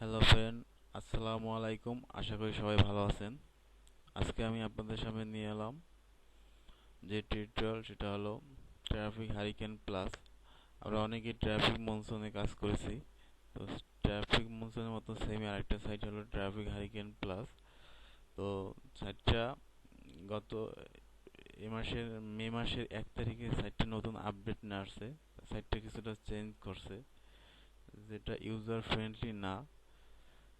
Hello friend, আসসালামু আলাইকুম। আশা করি সবাই ভালো আছেন। আজকে আমি আপনাদের সামনে নিয়ে এলাম যে টিউটোরিয়াল, সেটা হলো ট্রাফিক হারিকেন প্লাস। আমরা অনেকেই ট্রাফিক মনসুনে কাজ করেছি। তো ট্রাফিক মনসুনের মতো সেম আরেকটা সাইট হলো ট্রাফিক হারিকেন প্লাস। তো সাইটটা গত মে মাসের 1 তারিখে সাইটটা নতুন আপডেট নিয়ে আসছে। সাইটটা কিছুটা চেঞ্জ করছে, যেটা ইউজার ফ্রেন্ডলি না।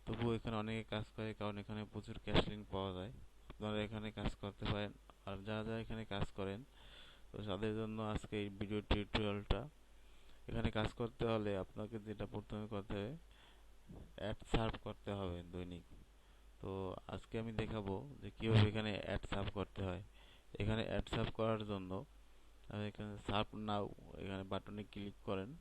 তবুও এখানে অনেকে কাজ করে, কারণ এখানে প্রচুর ক্যাশ লিঙ্ক পাওয়া যায়। আপনারা এখানে কাজ করতে পারেন। আর যারা যারা এখানে কাজ করেন, তো তাদের জন্য আজকে এই ভিডিও টিউটোরিয়ালটা। এখানে কাজ করতে হলে আপনাকে যেটা প্রথমে করতে হবে, অ্যাড সার্ভ করতে হবে দৈনিক। তো আজকে আমি দেখাবো যে কীভাবে এখানে অ্যাড সার্ভ করতে হয়। এখানে অ্যাড সার্ভ করার জন্য এখানে সার্ভ নাও এখানে বাটনে ক্লিক করেন।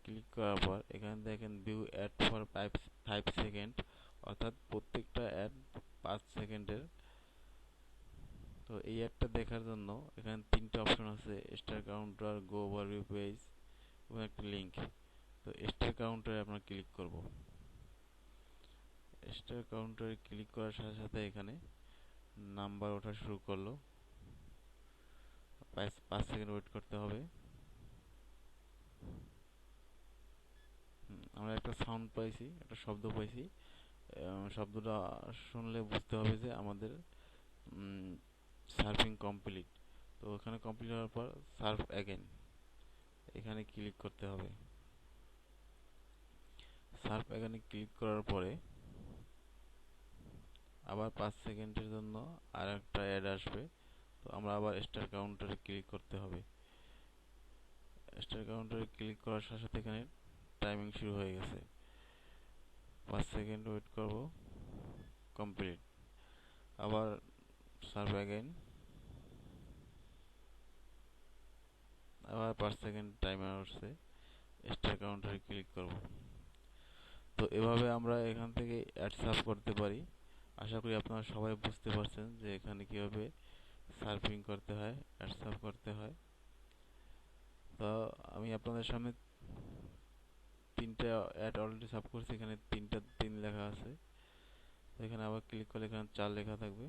ক্লিক করার পর এখানে দেখেন ভিউ অ্যাড ফর 5 সেকেন্ড, অর্থাৎ প্রত্যেকটা অ্যাড 5 সেকেন্ডের। তো এই অ্যাডটা দেখার জন্য এখানে তিনটা অপশন আছে: স্টার কাউন্টার, গো ওভারভিউ পেজ এবং একটা লিঙ্ক। তো স্টার কাউন্টারে আমরা ক্লিক করব। স্টার কাউন্টারে ক্লিক করার সাথে সাথে এখানে নাম্বার ওঠা শুরু করলো। 5 সেকেন্ড ওয়েট করতে হবে। আমরা একটা সাউন্ড পাইছি, একটা শব্দ পাইছি। শব্দটা শুনলে বুঝতে হবে যে আমাদের সার্ফিং কমপ্লিট। তো ওখানে কমপ্লিট হওয়ার পর সার্ফ অ্যাগেন এখানে ক্লিক করতে হবে। সার্ফ অ্যাগেনে ক্লিক করার পরে আবার 5 সেকেন্ডের জন্য আর একটা অ্যাড আসবে। তো আমরা আবার স্টার কাউন্টারে ক্লিক করতে হবে। স্টার কাউন্টারে ক্লিক করার সাথে সাথে এখানে টাইমিং শুরু হয়ে গেছে। 5 সেকেন্ড ওয়েট করব, কমপ্লিট। আবার সার্ফ অ্যাগেন, আবার 5 সেকেন্ড টাইমার উঠছে। স্টার কাউন্টারে ক্লিক করব। তো এভাবে আমরা এখান থেকে অ্যাড সার্ভ করতে পারি। আশা করি আপনারা সবাই বুঝতে পারছেন যে এখানে কিভাবে সার্ফিং করতে হয়, অ্যাড সার্ভ করতে হয়। তো আমি আপনাদের সামনে তিনটা অ্যাড অলরেডি সার্ভ করছি। এখানে তিনটা 3 লেখা আছে। তো এখানে আবার ক্লিক করলে এখানে 4 লেখা থাকবে।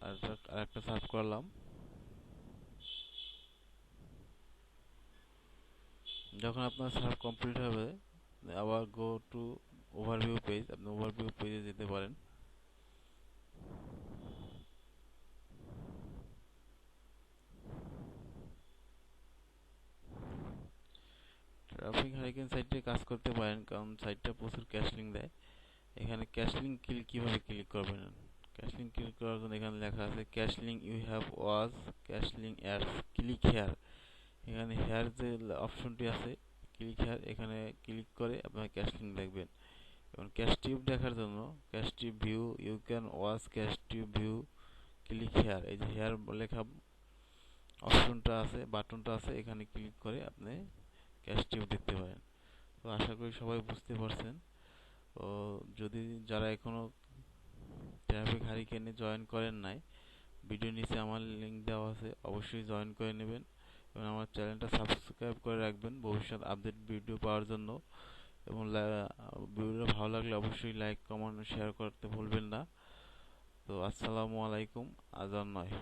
আর একটা সার্ভ করলাম। যখন আপনার সার্ভ কমপ্লিট হবে, আবার গো টু ওভারভিউ পেজ, আপনি ওভারভিউ পেজে যেতে পারেন। ট্রাফিক হারিকেন সাইটে কাজ করতে পারেন, কারণ সাইটটা প্রচুর ক্যাশ লিঙ্ক দেয়। এখানে ক্যাশ লিঙ্ক কিভাবে ক্লিক করবেন? ক্যাশ লিঙ্ক ক্লিক করার জন্য এখানে লেখা আছে cash link you have was cash link ads, click here. এখানে হেয়ার যে অপশনটি আছে, ক্লিক হেয়ার, এখানে ক্লিক করে আপনার ক্যাশ লিঙ্ক দেখবেন। এবং ক্যাশ টিউব দেখার জন্য cash tube view, you can watch cash tube view, click here. এই যে হেয়ার লেখা অপশনটা আছে, বাটনটা আছে, এখানে ক্লিক করে আপনি ক্যাশ টিউব দেখতে পারেন। তো আশা করি সবাই বুঝতে পারছেন। ও যদি যারা এখনো ট্রাফিক হারিকেনে জয়েন করেন নাই, ভিডিও নিচে আমার লিঙ্ক দেওয়া আছে, অবশ্যই জয়েন করে নেবেন এবং আমার চ্যানেলটা সাবস্ক্রাইব করে রাখবেন ভবিষ্যৎ আপডেট ভিডিও পাওয়ার জন্য। এবং ভিডিওটা ভালো লাগলে অবশ্যই লাইক, কমেন্ট, শেয়ার করতে ভুলবেন না। তো আসসালামু আলাইকুম, আজান নয়।